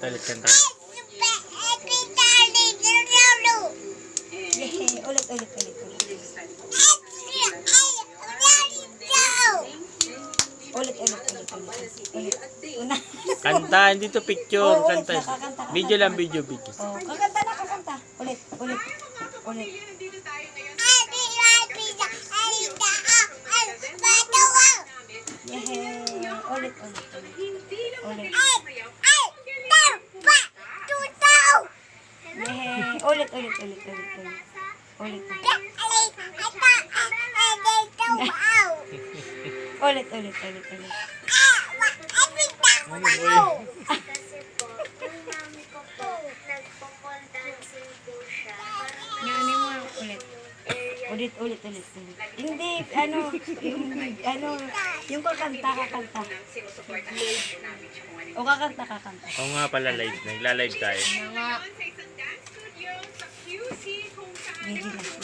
ulit, kanta. Ulit. Una. Kanta, hindi to picture. Oo, ulit Kanta. na, kakanta. Video lang, video. Oh, kakanta. Ulit. Ulit. Ulit. Ano ba yun? Ulit. Hindi, yung kakanta. O kakanta. Oo nga pala, live. Nagla-live tayo. Ready na.